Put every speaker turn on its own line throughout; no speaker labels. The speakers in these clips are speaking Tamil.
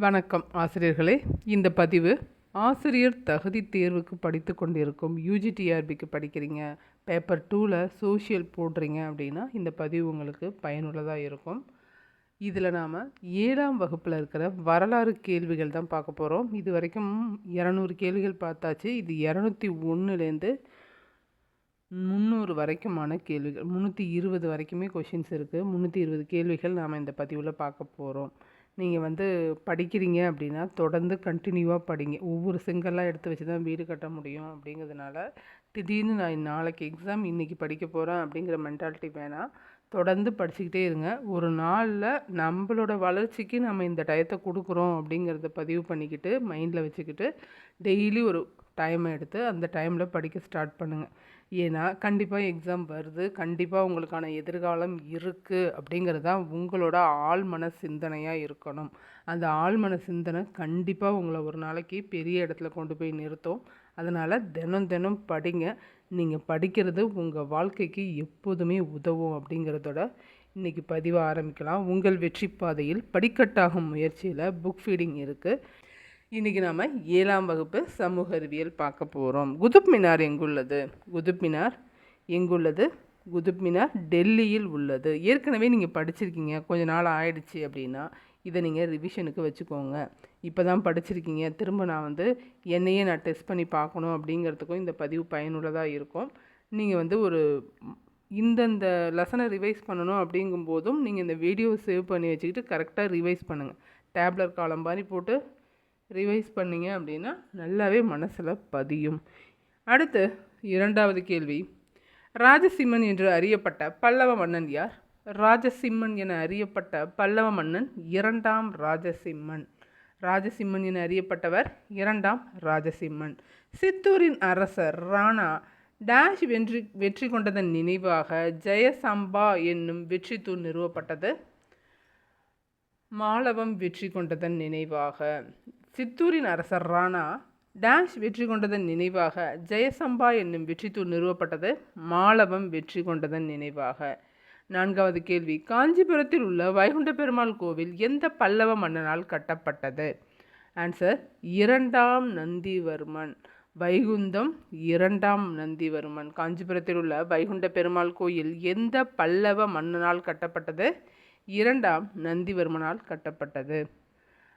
வணக்கம் ஆசிரியர்களே. இந்த பதிவு ஆசிரியர் தகுதி தேர்வுக்கு படித்து கொண்டிருக்கும் யூஜிடிஆர்பிக்கு படிக்கிறீங்க, பேப்பர் 2ல் சோஷியல் போடுறீங்க அப்படின்னா இந்த பதிவு உங்களுக்கு பயனுள்ளதாக இருக்கும். இதில் நாம் 7ஆம் வகுப்பில் இருக்கிற வரலாறு கேள்விகள் தான் பார்க்க போகிறோம். இது வரைக்கும் 200 கேள்விகள் பார்த்தாச்சு. இது 201லேருந்து 300 வரைக்குமான கேள்விகள், 320 வரைக்குமே கொஷின்ஸ் இருக்குது. 320 கேள்விகள் நாம் இந்த பதிவில் பார்க்க போகிறோம். நீங்கள் படிக்கிறீங்க அப்படின்னா தொடர்ந்து கண்டினியூவாக படிங்க. ஒவ்வொரு செங்கல்லாம் எடுத்து வச்சு தான் வீடு கட்ட முடியும். அப்படிங்கிறதுனால திடீர்னு நான் நாளைக்கு எக்ஸாம் இன்றைக்கி படிக்க போகிறேன் அப்படிங்கிற மென்டாலிட்டி வேணாம். தொடர்ந்து படிச்சுக்கிட்டே இருங்க. ஒரு நாளில் நம்மளோட வளர்ச்சிக்கு நம்ம இந்த டயத்தை கொடுக்குறோம் அப்படிங்கிறத பதிவு பண்ணிக்கிட்டு மைண்டில் வச்சுக்கிட்டு டெய்லி ஒரு டைமை எடுத்து அந்த டைமில் படிக்க ஸ்டார்ட் பண்ணுங்கள். ஏன்னா கண்டிப்பாக எக்ஸாம் வருது, கண்டிப்பாக உங்களுக்கான எதிர்காலம் இருக்குது அப்படிங்கிறது தான் உங்களோட ஆழ்மன சிந்தனையாக இருக்கணும். அந்த ஆழ்மன சிந்தனை கண்டிப்பாக உங்களை ஒரு நாளைக்கு பெரிய இடத்துல கொண்டு போய் நிறுத்தும். அதனால் தினம் தினம் படிங்க. நீங்கள் படிக்கிறது உங்கள் வாழ்க்கைக்கு எப்போதுமே உதவும் அப்படிங்கிறதோட இன்றைக்கி பதிவை ஆரம்பிக்கலாம். உங்கள் வெற்றி பாதையில் படிக்கட்டாகும் முயற்சியில் புக் ஃபீடிங் இருக்குது. இன்றைக்கி நாம் 7ஆம் வகுப்பு சமூக அறிவியல் பார்க்க போகிறோம். குதுப் மினார் எங்குள்ளது? குதுப் மினார் எங்குள்ளது? குதுப் மினார் டெல்லியில் உள்ளது. ஏற்கனவே நீங்கள் படிச்சிருக்கீங்க, கொஞ்ச நாள் ஆயிடுச்சு அப்படின்னா இதை நீங்கள் ரிவிஷனுக்கு வச்சுக்கோங்க. இப்போ தான் படிச்சிருக்கீங்க, திரும்ப நான் என்னையே நான் டெஸ்ட் பண்ணி பார்க்கணும் அப்படிங்கிறதுக்கும் இந்த பதிவு பயனுள்ளதாக இருக்கும். நீங்கள் ஒரு இந்தந்த லெசனை ரிவைஸ் பண்ணணும் அப்படிங்கும்போதும் நீங்கள் இந்த வீடியோவை சேவ் பண்ணி வச்சுக்கிட்டு கரெக்டாக ரிவைஸ் பண்ணுங்கள். டேப்லெட் காலம் மாதிரி போட்டு ரிவைஸ் பண்ணிங்க அப்படின்னா நல்லாவே மனசில் பதியும். அடுத்து 2வது கேள்வி, ராஜசிம்மன் என்று அறியப்பட்ட பல்லவ மன்னன் யார்? ராஜசிம்மன் என அறியப்பட்ட பல்லவ மன்னன் 2ஆம் ராஜசிம்மன். ராஜசிம்மன் என அறியப்பட்டவர் 2ஆம் ராஜசிம்மன். சித்தூரின் அரசர் ராணா டேஷ் வெற்றி கொண்டதன் நினைவாக ஜெயசம்பா என்னும் வெற்றி தூண் நிறுவப்பட்டது. மாலவம் வெற்றி கொண்டதன் நினைவாக. சித்தூரின் அரசர் ராணா டேஷ் வெற்றி கொண்டதன் நினைவாக ஜெயசம்பா என்னும் வெற்றி தூண் நிறுவப்பட்டது. மாலவம் வெற்றி கொண்டதன் நினைவாக. 4வது கேள்வி, காஞ்சிபுரத்தில் உள்ள வைகுண்ட பெருமாள் கோவில் எந்த பல்லவ மன்னனால் கட்டப்பட்டது? ஆன்சர் 2ஆம் நந்திவர்மன். வைகுந்தம் 2ஆம் நந்திவர்மன். காஞ்சிபுரத்தில் உள்ள வைகுண்ட பெருமாள் கோயில் எந்த பல்லவ மன்னனால் கட்டப்பட்டது? 2ஆம் நந்திவர்மனால் கட்டப்பட்டது.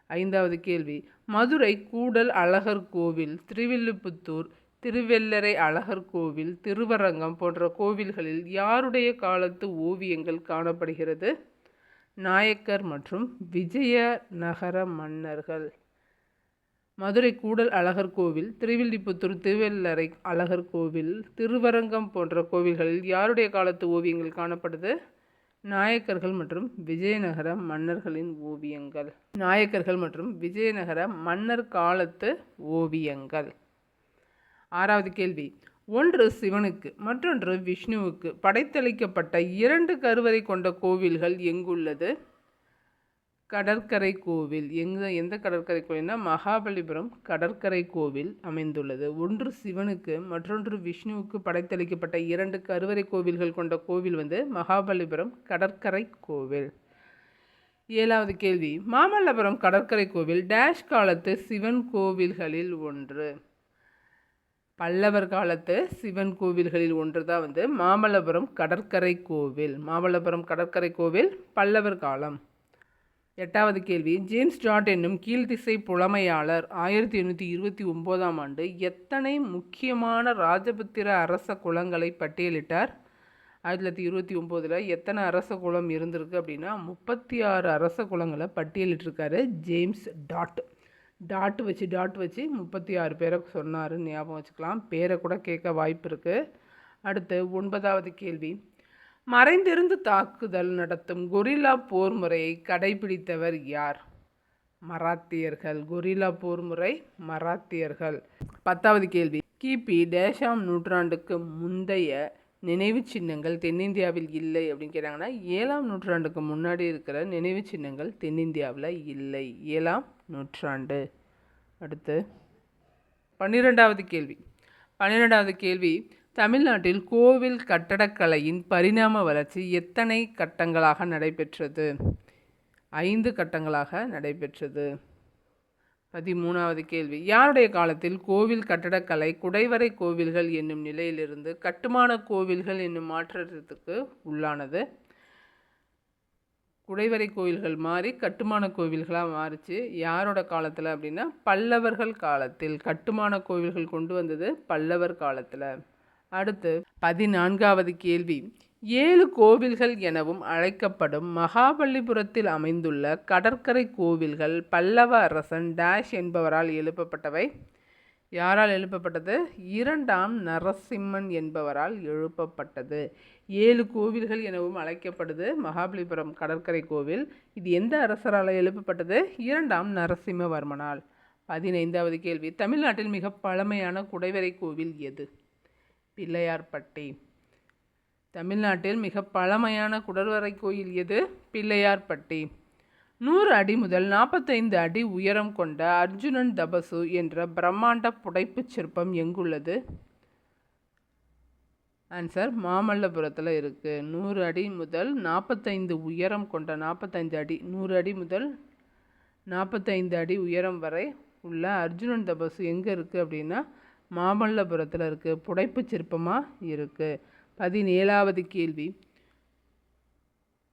5வது கேள்வி, மதுரை கூடல் அழகர் கோவில், திருவில்லிபுத்தூர் திருவெள்ளரை அழகர் கோவில், திருவரங்கம் போன்ற கோவில்களில் யாருடைய காலத்து ஓவியங்கள் காணப்படுகிறது? நாயக்கர் மற்றும் விஜயநகர மன்னர்கள். மதுரை கூடல் அழகர் கோவில், திருவில்லிபுத்தூர் திருவெள்ளரை அழகர் கோவில், திருவரங்கம் போன்ற கோவில்களில் யாருடைய காலத்து ஓவியங்கள் காணப்படுது? நாயக்கர்கள் மற்றும் விஜயநகர மன்னர்களின் ஓவியங்கள். நாயக்கர்கள் மற்றும் விஜயநகர மன்னர் காலத்து ஓவியங்கள். 6வது கேள்வி, ஒன்று சிவனுக்கு மற்றொன்று விஷ்ணுவுக்கு படைத்தளிக்கப்பட்ட 2 கருவறை கொண்ட கோவில்கள் எங்குள்ளது? கடற்கரை கோவில். எந்த கடற்கரை கோவில்னா மகாபலிபுரம் கடற்கரை கோவில் அமைந்துள்ளது. ஒன்று சிவனுக்கு மற்றொன்று விஷ்ணுவுக்கு படைத்தளிக்கப்பட்ட 2 கருவறை கோவில்கள் கொண்ட கோவில் மகாபலிபுரம் கடற்கரை கோவில். 7வது கேள்வி, மாமல்லபுரம் கடற்கரை கோவில் டேஷ் காலத்து சிவன் கோவில்களில் ஒன்று. பல்லவர் காலத்து சிவன் கோவில்களில் ஒன்று தான் மாமல்லபுரம் கடற்கரை கோவில். மாமல்லபுரம் கடற்கரை கோவில் பல்லவர் காலம். 8வது கேள்வி, ஜேம்ஸ் ஜாட் என்னும் கீழ்த்திசை புலமையாளர் 1829ஆம் ஆண்டு எத்தனை முக்கியமான ராஜபுத்திர அரச குலங்களை பட்டியலிட்டார்? 1929 எத்தனை அரச குலம் இருந்திருக்கு அப்படின்னா 36 அரச குலங்களை பட்டியலிட்டிருக்காரு ஜேம்ஸ் டாட். டாட் வச்சு 36 பேரை சொன்னாருன்னு ஞாபகம் வச்சுக்கலாம். பேரை கூட கேட்க வாய்ப்பு இருக்குது. அடுத்து 9வது கேள்வி, மறைந்திருந்து தாக்குதல் நடத்தும் கொரில்லா போர் முறையை கடைபிடித்தவர் யார்? மராத்தியர்கள். கொரில்லா போர் முறை மராத்தியர்கள். 10வது கேள்வி, கிபி டேஷாம் நூற்றாண்டுக்கு முந்தைய நினைவு சின்னங்கள் தென்னிந்தியாவில் இல்லை அப்படின்னு கேட்டாங்கன்னா 7ஆம் நூற்றாண்டுக்கு முன்னாடி இருக்கிற நினைவு சின்னங்கள் தென்னிந்தியாவில் இல்லை. 7ஆம் நூற்றாண்டு. அடுத்து 12வது கேள்வி, தமிழ்நாட்டில் கோவில் கட்டடக்கலையின் பரிணாம வளர்ச்சி எத்தனை கட்டங்களாக நடைபெற்றது? 5 கட்டங்களாக நடைபெற்றது. 13வது கேள்வி, யாருடைய காலத்தில் கோவில் கட்டடக்கலை குடைவரை கோவில்கள் என்னும் நிலையிலிருந்து கட்டுமான கோவில்கள் என்னும் மாற்றத்திற்கு உள்ளானது? குடைவரை கோவில்கள் மாறி கட்டுமான கோவில்களாக மாறிச்சு. யாரோட காலத்தில் அப்படின்னா பல்லவர்கள் காலத்தில். கட்டுமான கோவில்கள் கொண்டு வந்தது பல்லவர் காலத்தில். அடுத்து 14வது கேள்வி, 7 கோவில்கள் எனவும் அழைக்கப்படும் மகாபலிபுரத்தில் அமைந்துள்ள கடற்கரை கோவில்கள் பல்லவ அரசன் டேஷ் என்பவரால் எழுப்பப்பட்டவை? யாரால் எழுப்பப்பட்டது? 2ஆம் நரசிம்மன் என்பவரால் எழுப்பப்பட்டது. 7 கோவில்கள் எனவும் அழைக்கப்படுது மகாபலிபுரம் கடற்கரை கோவில். இது எந்த அரசரால் எழுப்பப்பட்டது? 2ஆம் நரசிம்மவர்மனால். 15வது கேள்வி, தமிழ்நாட்டில் மிக பழமையான குடைவரை கோவில் எது? பிள்ளையார்பட்டி. தமிழ்நாட்டில் மிக பழமையான குடைவரை கோயில் எது? பிள்ளையார்பட்டி. 100 அடி முதல் 45 அடி உயரம் கொண்ட அர்ஜுனன் தபசு என்ற பிரம்மாண்ட புடைப்புச் சிற்பம் எங்குள்ளது? ஆன்சர் மாமல்லபுரத்தில் இருக்குது. 100 அடி முதல் 45 உயரம் கொண்ட 45 அடி 100 அடி முதல் 45 அடி உயரம் வரை உள்ள அர்ஜுனன் தபசு எங்கே இருக்குது அப்படின்னா மாமல்லபுரத்தில் இருக்குது. புடைப்பு சிற்பமாக இருக்குது. 17வது கேள்வி,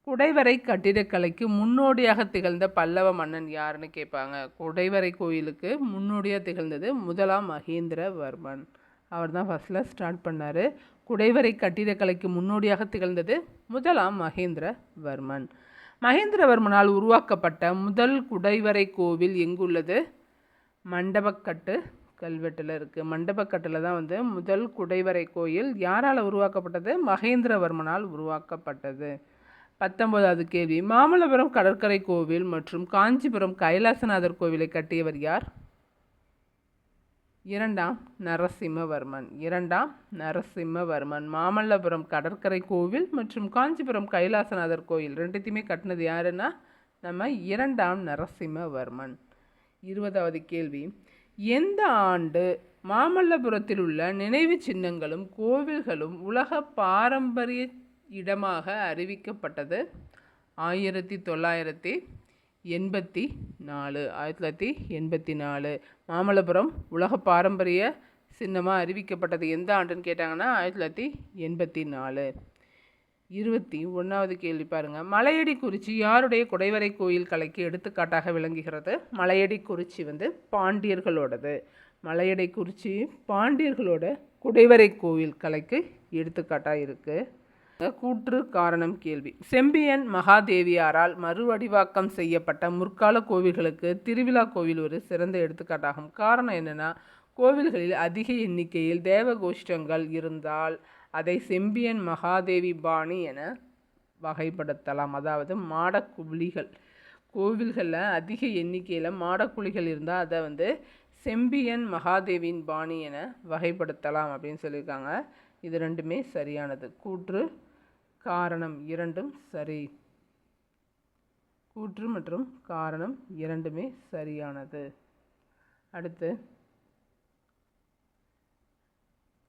குடைவரை கட்டிடக்கலைக்கு முன்னோடியாக திகழ்ந்த பல்லவ மன்னன் யாருன்னு கேட்பாங்க. குடைவரை கோயிலுக்கு முன்னோடியாக திகழ்ந்தது 1ஆம் மகேந்திரவர்மன். அவர் தான் ஃபஸ்ட்டில் ஸ்டார்ட் பண்ணார். குடைவரை கட்டிடக்கலைக்கு முன்னோடியாக திகழ்ந்தது 1ஆம் மகேந்திரவர்மன். மகேந்திரவர்மனால் உருவாக்கப்பட்ட முதல் குடைவரை கோவில் எங்குள்ளது? மண்டபக்கட்டு கல்வெட்டில் இருக்குது. மண்டபக்கட்டில் தான் முதல் குடைவரை கோயில் யாரால் உருவாக்கப்பட்டது? மகேந்திரவர்மனால் உருவாக்கப்பட்டது. 19வது கேள்வி, மாமல்லபுரம் கடற்கரை கோவில் மற்றும் காஞ்சிபுரம் கைலாசநாதர் கோவிலை கட்டியவர் யார்? 2ஆம் நரசிம்மவர்மன். 2ஆம் நரசிம்மவர்மன் மாமல்லபுரம் கடற்கரை கோவில் மற்றும் காஞ்சிபுரம் கைலாசநாதர் கோயில் ரெண்டுத்தையுமே கட்டினது யாருன்னா நம்ம 2ஆம் நரசிம்மவர்மன். 20வது கேள்வி, எந்த ஆண்டு மாமல்லபுரத்தில் உள்ள நினைவு சின்னங்களும் கோவில்களும் உலக பாரம்பரிய இடமாக அறிவிக்கப்பட்டது? 1984. 1984 மாமல்லபுரம் உலக பாரம்பரிய சின்னமாக அறிவிக்கப்பட்டது எந்த ஆண்டுன்னு கேட்டாங்கன்னா 1984. 21வது கேள்வி பாருங்கள், மலையடி குறிச்சி யாருடைய குடைவரை கோயில் கலைக்கு எடுத்துக்காட்டாக விளங்குகிறது? மலையடி குறிச்சி பாண்டியர்களோடது. மலையடி குறிச்சி பாண்டியர்களோட குடைவரை கோயில் கலைக்கு எடுத்துக்காட்டாக இருக்குது. கூற்று காரணம் கேள்வி, செம்பியன் மகாதேவியாரால் மறுவடிவாக்கம் செய்யப்பட்ட முற்கால கோவில்களுக்கு திருவிழா கோவில் ஒரு சிறந்த எடுத்துக்காட்டாகும். காரணம் என்னென்னா, கோவில்களில் அதிக எண்ணிக்கையில் தேவகோஷ்டங்கள் இருந்தால் அதை செம்பியன் மகாதேவி பாணி என வகைப்படுத்தலாம். அதாவது மாடக்குழிகள். கோவில்களில் அதிக எண்ணிக்கையில் மாடக்குழிகள் இருந்தால் அதை செம்பியன் மகாதேவியின் பாணி என வகைப்படுத்தலாம் அப்படின்னு சொல்லியிருக்காங்க. இது ரெண்டுமே சரியானது. கூற்று காரணம் இரண்டும் சரி. கூற்று மற்றும் காரணம் இரண்டுமே சரியானது. அடுத்து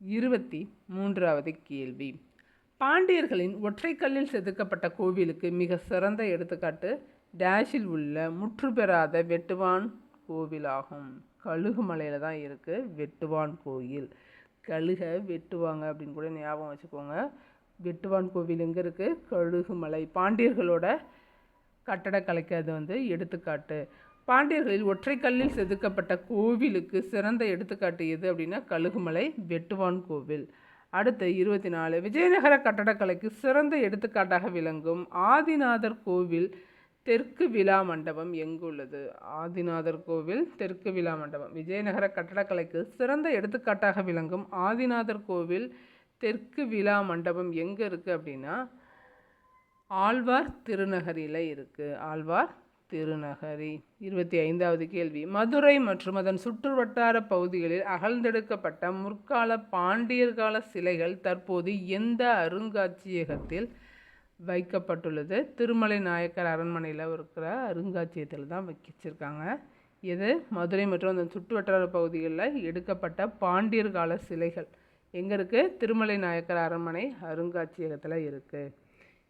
23வது கேள்வி, பாண்டியர்களின் ஒற்றைக்கல்லில் செதுக்கப்பட்ட கோவிலுக்கு மிக சிறந்த எடுத்துக்காட்டு டேஷில் உள்ள முற்று பெறாத வெட்டுவான் கோவிலாகும். கழுகுமலையில் தான் இருக்குது வெட்டுவான் கோயில். கழுகை வெட்டுவாங்க அப்படின்னு கூட ஞாபகம் வச்சுக்கோங்க. வெட்டுவான் கோவில் எங்கே இருக்குது? கழுகுமலை. பாண்டியர்களோட கட்டடக்கலைக்கு அது எடுத்துக்காட்டு. பாண்டியர்களில் ஒற்றைக்கல்லில் செதுக்கப்பட்ட கோவிலுக்கு சிறந்த எடுத்துக்காட்டு எது அப்படின்னா கழுகுமலை வெட்டுவான் கோவில். அடுத்து 24, விஜயநகர கட்டடக்கலைக்கு சிறந்த எடுத்துக்காட்டாக விளங்கும் ஆதிநாதர் கோவில் தெற்கு விழா மண்டபம் எங்குள்ளது? ஆதிநாதர் கோவில் தெற்கு விழா மண்டபம். விஜயநகர கட்டடக்கலைக்கு சிறந்த எடுத்துக்காட்டாக விளங்கும் ஆதிநாதர் கோவில் தெற்கு விழா மண்டபம் எங்கே இருக்குது அப்படின்னா ஆழ்வார் திருநகரியில் இருக்குது. ஆழ்வார் திருநகரி. 25வது கேள்வி, மதுரை மற்றும் அதன் சுற்று வட்டார பகுதிகளில் அகழ்ந்தெடுக்கப்பட்ட முற்கால பாண்டியர் கால சிலைகள் தற்போது எந்த அருங்காட்சியகத்தில் வைக்கப்பட்டுள்ளது? திருமலை நாயக்கர் அரண்மனையில் இருக்கிற அருங்காட்சியகத்தில் தான் வச்சிருக்காங்க. இது மதுரை மற்றும் அதன் சுற்று வட்டார பகுதிகளில் எடுக்கப்பட்ட பாண்டியர் கால சிலைகள் எங்கே இருக்குது? திருமலை நாயக்கர் அரண்மனை அருங்காட்சியகத்தில் இருக்குது.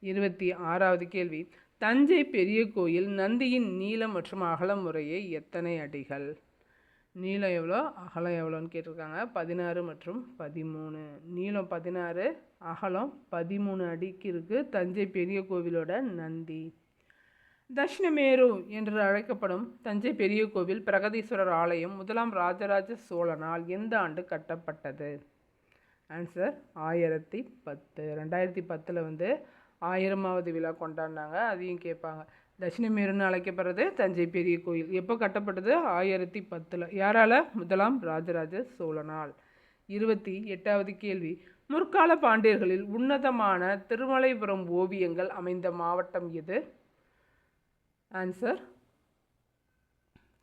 26வது கேள்வி, தஞ்சை பெரிய கோயில் நந்தியின் நீளம் மற்றும் அகலம் முறையே எத்தனை அடிகள்? நீளம் எவ்வளோ, அகலம் எவ்வளோன்னு கேட்டிருக்காங்க. 16 மற்றும் 13. நீளம் 16, அகலம் 13 அடிக்கு இருக்குது தஞ்சை பெரிய கோவிலோட நந்தி. தட்சிணமேரு என்று அழைக்கப்படும் தஞ்சை பெரிய கோவில் பிரகதீஸ்வரர் ஆலயம் முதலாம் ராஜராஜ சோழனால் எந்த ஆண்டு கட்டப்பட்டது? ஆன்சர் 1010. 2010 1000வது விழா கொண்டாடினாங்க, அதையும் கேட்பாங்க. தட்சிணமேருன்னு அழைக்கப்படுறது தஞ்சை பெரிய கோயில் எப்போ கட்டப்பட்டது? 1010. யாரால? முதலாம் ராஜராஜ சோழனால். 28வது கேள்வி, முற்கால பாண்டியர்களில் உன்னதமான திருமலைபுரம் ஓவியங்கள் அமைந்த மாவட்டம் எது? ஆன்சர்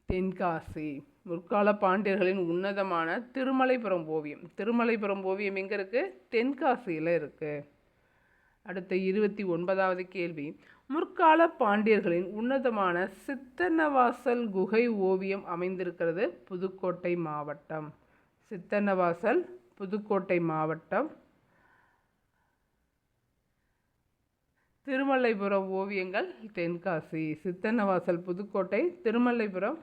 தென்காசி. முற்கால பாண்டியர்களின் உன்னதமான திருமலைபுரம் ஓவியம் எங்கே இருக்குது? தென்காசியில் இருக்குது. அடுத்த 29வது கேள்வி, முற்கால பாண்டியர்களின் உன்னதமான சித்தன்னவாசல் குகை ஓவியம் அமைந்திருக்கிறது புதுக்கோட்டை மாவட்டம். சித்தன்னவாசல் புதுக்கோட்டை மாவட்டம். திருமலைபுரம் ஓவியங்கள் தென்காசி. சித்தன்னவாசல் புதுக்கோட்டை, திருமலைபுரம்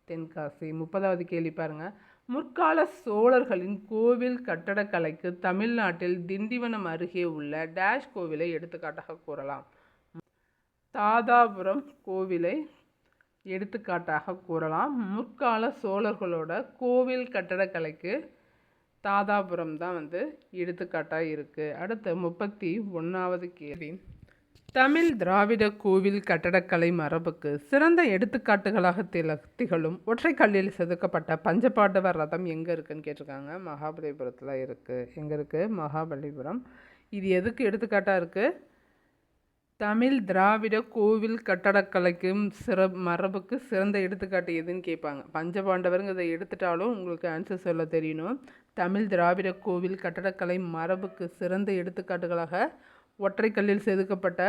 தென்காசி. 30வது கேள்வி பாருங்க, முற்கால சோழர்களின் கோவில் கட்டடக்கலைக்கு தமிழ்நாட்டில் திண்டிவனம் அருகே உள்ள டேஷ் கோவிலை எடுத்துக்காட்டாக கூறலாம். தாதாபுரம் கோவிலை எடுத்துக்காட்டாக கூறலாம். முற்கால சோழர்களோட கோவில் கட்டடக்கலைக்கு தாதாபுரம் தான் எடுத்துக்காட்டாக இருக்குது. அடுத்த 31வது கேள்வி, தமிழ் திராவிட கோவில் கட்டடக்கலை மரபுக்கு சிறந்த எடுத்துக்காட்டுகளாக திகழும் ஒற்றைக்கல்லில் செதுக்கப்பட்ட பஞ்சபாண்டவர் ரதம் எங்கே இருக்குன்னு கேட்டிருக்காங்க. மகாபலிபுரத்தில் இருக்குது. எங்கே இருக்குது? மகாபலிபுரம். இது எதுக்கு எடுத்துக்காட்டாக இருக்குது? தமிழ் திராவிட கோவில் கட்டடக்கலைக்கும் மரபுக்கு சிறந்த எடுத்துக்காட்டு எதுன்னு கேட்பாங்க. பஞ்சபாண்டவருங்கிறத எடுத்துட்டாலும் உங்களுக்கு ஆன்சர் சொல்ல தெரியணும். தமிழ் திராவிட கோவில் கட்டடக்கலை மரபுக்கு சிறந்த எடுத்துக்காட்டுகளாக ஒற்றைக்கல்லில் செதுக்கப்பட்ட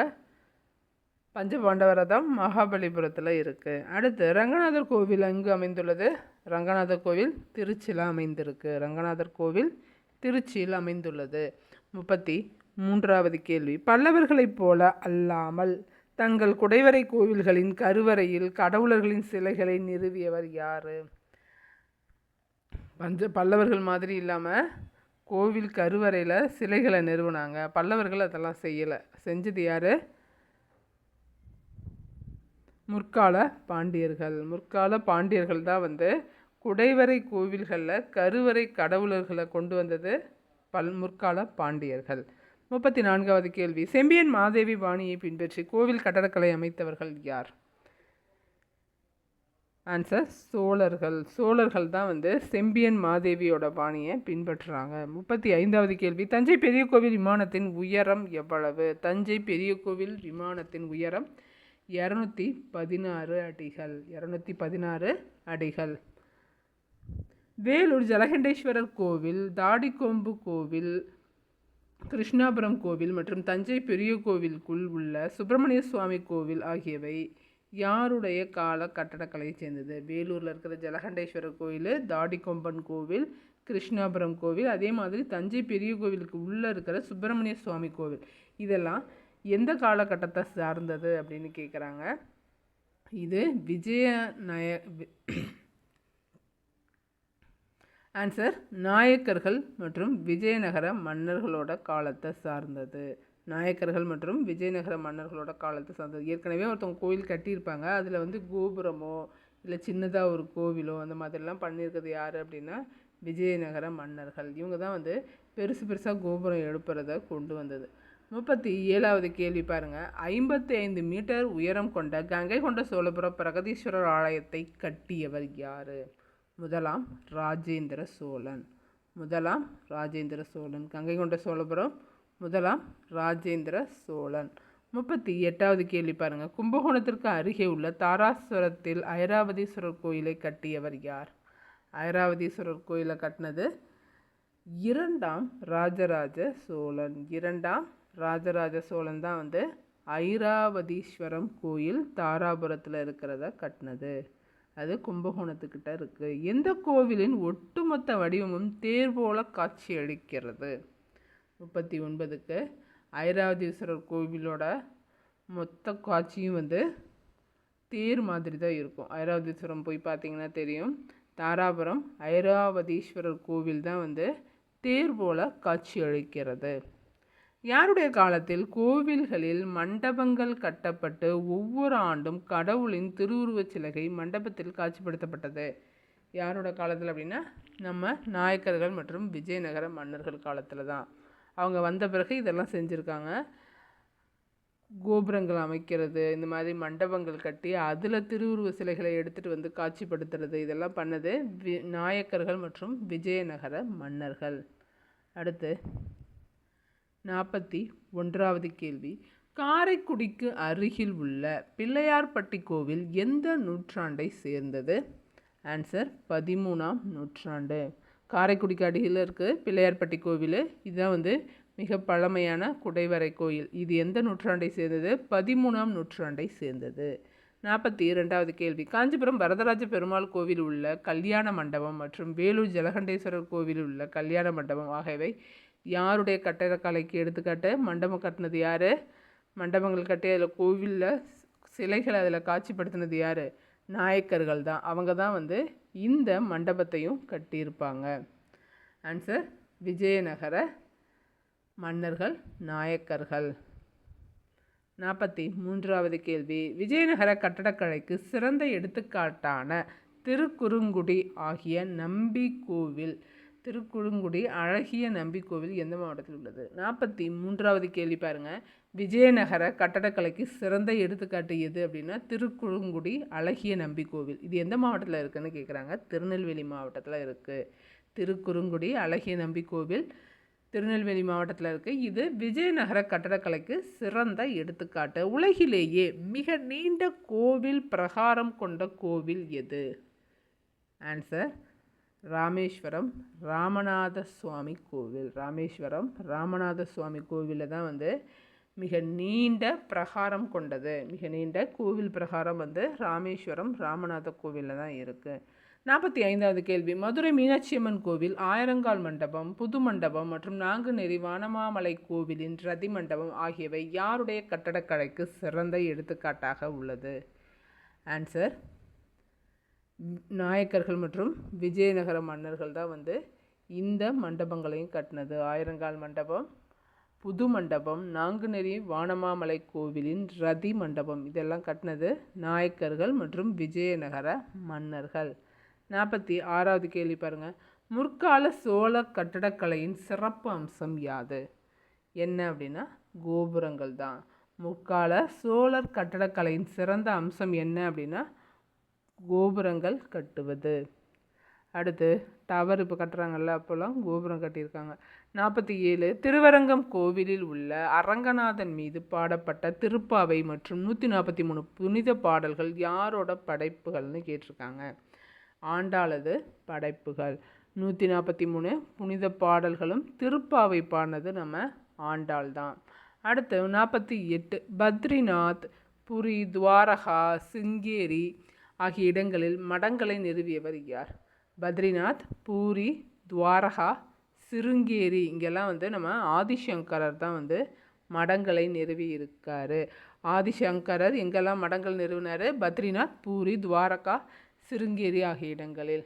பஞ்சபாண்டவர் ரதம் மகாபலிபுரத்தில் இருக்குது. அடுத்து, ரங்கநாதர் கோவில் எங்கு அமைந்துள்ளது? ரங்கநாதர் கோவில் திருச்சியில் அமைந்திருக்கு. ரங்கநாதர் கோவில் திருச்சியில் அமைந்துள்ளது. 33வது கேள்வி, பல்லவர்களைப் போல அல்லாமல் தங்கள் குடைவரை கோவில்களின் கருவறையில் கடவுளர்களின் சிலைகளை நிறுவியவர் யார்? பல்லவர்கள் மாதிரி இல்லாமல் கோவில் கருவறையில் சிலைகளை நிறுவனாங்க. பல்லவர்கள் அதெல்லாம் செய்யலை. செஞ்சது யார்? முற்கால பாண்டியர்கள். முற்கால பாண்டியர்கள் தான் குடைவரை கோவில்களில் கருவறை கடவுளர்களை கொண்டு வந்தது முற்கால பாண்டியர்கள். 34வது கேள்வி, செம்பியன் மாதேவி பாணியை பின்பற்றி கோவில் கட்டடக்கலை அமைத்தவர்கள் யார்? ஆன்சர் சோழர்கள். சோழர்கள் தான் செம்பியன் மாதேவியோட பாணியை பின்பற்றுறாங்க. 35வது கேள்வி, தஞ்சை பெரிய கோவில் விமானத்தின் உயரம் எவ்வளவு? தஞ்சை பெரிய கோவில் விமானத்தின் உயரம் 216 அடிகள். 216 அடிகள். வேலூர் ஜலகண்டேஸ்வரர் கோவில், தாடிக்கொம்பு கோவில், கிருஷ்ணாபுரம் கோவில் மற்றும் தஞ்சை பெரிய கோவிலுக்குள் உள்ள சுப்பிரமணிய சுவாமி கோவில் ஆகியவை யாருடைய கால கட்டடக்கலையை சேர்ந்தது? வேலூரில் இருக்கிற ஜலகண்டேஸ்வரர் கோவில், தாடிக்கொம்பன் கோவில், கிருஷ்ணாபுரம் கோவில், அதே மாதிரி தஞ்சை பெரிய கோவிலுக்கு உள்ளே இருக்கிற சுப்பிரமணிய சுவாமி கோவில், இதெல்லாம் எந்த காலகட்டத்தை சார்ந்தது அப்படின்னு கேட்குறாங்க. இது ஆன்சர் நாயக்கர்கள் மற்றும் விஜயநகர மன்னர்களோட காலத்தை சார்ந்தது. நாயக்கர்கள் மற்றும் விஜயநகர மன்னர்களோட காலத்தை சார்ந்தது. ஏற்கனவே ஒருத்தவங்க கோவில் கட்டியிருப்பாங்க, அதில் கோபுரமோ இல்லை சின்னதாக ஒரு கோவிலோ அந்த மாதிரிலாம் பண்ணியிருக்கிறது யார் அப்படின்னா விஜயநகர மன்னர்கள். இவங்க தான் பெருசு பெருசாக கோபுரம் எழுப்புறதை கொண்டு வந்தது. 37வது கேள்வி பாருங்கள், 55 மீட்டர் உயரம் கொண்ட கங்கை கொண்ட சோழபுரம் பிரகதீஸ்வரர் ஆலயத்தை கட்டியவர் யார்? முதலாம் ராஜேந்திர சோழன். முதலாம் ராஜேந்திர சோழன். கங்கை கொண்ட சோழபுரம் முதலாம் ராஜேந்திர சோழன். 38வது கேள்வி பாருங்கள், கும்பகோணத்திற்கு அருகே உள்ள தாராசுரத்தில் ஐராவதீஸ்வரர் கோயிலை கட்டியவர் யார்? ஐராவதீஸ்வரர் கோயிலை கட்டினது இரண்டாம் ராஜராஜ சோழன். இரண்டாம் ராஜராஜ சோழன் தான் ஐராவதீஸ்வரம் கோயில் தாராபுரத்தில் இருக்கிறத கட்டினது. அது கும்பகோணத்துக்கிட்ட இருக்குது. எந்த கோவிலின் ஒட்டுமொத்த வடிவமும் தேர் போல காட்சி அளிக்கிறது? 39க்கு ஐராவதீஸ்வரர் கோவிலோட மொத்த காட்சியும் வந்து தேர் மாதிரி தான் இருக்கும். ஐராவதீஸ்வரம் போய் பார்த்தீங்கன்னா தெரியும். தாராபுரம் ஐராவதீஸ்வரர் கோவில் தான் வந்து தேர் போல காட்சி அளிக்கிறது. யாருடைய காலத்தில் கோவில்களில் மண்டபங்கள் கட்டப்பட்டு ஒவ்வொரு ஆண்டும் கடவுளின் திருவுருவச் சிலைகை மண்டபத்தில் காட்சிப்படுத்தப்பட்டது? யாரோட காலத்தில் அப்படின்னா நம்ம நாயக்கர்கள் மற்றும் விஜயநகர மன்னர்கள் காலத்தில் தான். அவங்க வந்த பிறகு இதெல்லாம் செஞ்சுருக்காங்க. கோபுரங்கள் அமைக்கிறது, இந்த மாதிரி மண்டபங்கள் கட்டி அதில் திருவுருவ சிலைகளை எடுத்துகிட்டு வந்து காட்சிப்படுத்துறது, இதெல்லாம் பண்ணது நாயக்கர்கள் மற்றும் விஜயநகர மன்னர்கள். அடுத்து 41வது கேள்வி. காரைக்குடிக்கு அருகில் உள்ள பிள்ளையார்பட்டி கோவில் எந்த நூற்றாண்டை சேர்ந்தது? ஆன்சர் 13ஆம் நூற்றாண்டு. காரைக்குடிக்கு அருகில் இருக்குது பிள்ளையார்பட்டி கோவில். இதுதான் வந்து மிக பழமையான குடைவரை கோயில். இது எந்த நூற்றாண்டை சேர்ந்தது? 13ஆம் நூற்றாண்டை சேர்ந்தது. 42வது கேள்வி. காஞ்சிபுரம் வரதராஜ பெருமாள் கோவில் உள்ள கல்யாண மண்டபம் மற்றும் வேலூர் ஜலகண்டேஸ்வரர் கோவில் உள்ள கல்யாண மண்டபம் ஆகியவை யாருடைய கட்டடக்கலைக்கு எடுத்துக்காட்டு? மண்டபம் கட்டினது யார்? மண்டபங்கள் கட்டி அதில் கோவிலில் சிலைகளை அதில் காட்சிப்படுத்தினது யார்? நாயக்கர்கள் தான். அவங்க தான் வந்து இந்த மண்டபத்தையும் கட்டியிருப்பாங்க. ஆன்சர் விஜயநகர மன்னர்கள், நாயக்கர்கள். 43வது கேள்வி. விஜயநகர கட்டடக்கலைக்கு சிறந்த எடுத்துக்காட்டான திருக்குறுங்குடி ஆகிய நம்பி கோவில், திருக்குறுங்குடி அழகிய நம்பி கோவில் எந்த மாவட்டத்தில் உள்ளது? 43வது கேள்வி பாருங்கள். விஜயநகர கட்டடக்கலைக்கு சிறந்த எடுத்துக்காட்டு எது அப்படின்னா திருக்குறுங்குடி அழகிய நம்பி கோவில். இது எந்த மாவட்டத்தில் இருக்குதுன்னு கேட்குறாங்க. திருநெல்வேலி மாவட்டத்தில் இருக்குது. திருக்குறுங்குடி அழகிய நம்பி கோவில் திருநெல்வேலி மாவட்டத்தில் இருக்குது. இது விஜயநகர கட்டடக்கலைக்கு சிறந்த எடுத்துக்காட்டு. உலகிலேயே மிக நீண்ட கோவில் பிரகாரம் கொண்ட கோவில் எது? ஆன்சர் ராமேஸ்வரம் ராமநாத சுவாமி கோவில். ராமேஸ்வரம் ராமநாத சுவாமி கோவிலில் தான் வந்து மிக நீண்ட பிரகாரம் கொண்டது. மிக நீண்ட கோவில் பிரகாரம் வந்து ராமேஸ்வரம் ராமநாத கோவிலில் தான் இருக்குது. 45வது கேள்வி. மதுரை மீனாட்சியம்மன் கோவில், ஆயிரங்கால் மண்டபம், புது மண்டபம் மற்றும் நாங்குநேரி வானமாமலை கோவிலின் ரதி மண்டபம் ஆகியவை யாருடைய கட்டடக்கலைக்கு சிறந்த எடுத்துக்காட்டாக உள்ளது? ஆன்சர் நாயக்கர்கள் மற்றும் விஜயநகர மன்னர்கள் தான் வந்து இந்த மண்டபங்களையும் கட்டினது. ஆயிரங்கால் மண்டபம், புது மண்டபம், நாங்குநேரி வானமாமலை கோவிலின் ரதி மண்டபம் இதெல்லாம் கட்டினது நாயக்கர்கள் மற்றும் விஜயநகர மன்னர்கள். 46வது கேள்வி பாருங்கள். முற்கால சோழ கட்டடக்கலையின் சிறப்பு அம்சம் யாது? என்ன அப்படின்னா கோபுரங்கள் தான். முற்கால சோழர் கட்டடக்கலையின் சிறந்த அம்சம் என்ன அப்படின்னா கோபுரங்கள் கட்டுவது. அடுத்து டவர் இப்போ கட்டுறாங்கல்ல, அப்போல்லாம் கோபுரம் கட்டியிருக்காங்க. 47. திருவரங்கம் கோவிலில் உள்ள அரங்கநாதன் மீது பாடப்பட்ட திருப்பாவை மற்றும் 143 புனித பாடல்கள் யாரோட படைப்புகள்னு கேட்டிருக்காங்க. ஆண்டாளது படைப்புகள். 143 புனித பாடல்களும் திருப்பாவை பாடினது நம்ம ஆண்டாள் தான். அடுத்து 48. பத்ரிநாத், புரி, துவாரகா, சிங்கேரி ஆகிய இடங்களில் மடங்களை நிறுவியவர் யார்? பத்ரிநாத், பூரி, துவாரகா, சிருங்கேரி இங்கெல்லாம் வந்து நம்ம ஆதிசங்கரர் தான் வந்து மடங்களை நிறுவி இருக்காரு. ஆதிசங்கரர் எங்கெல்லாம் மடங்கள் நிறுவினார்? பத்ரிநாத், பூரி, துவாரகா, சிருங்கேரி ஆகிய இடங்களில்.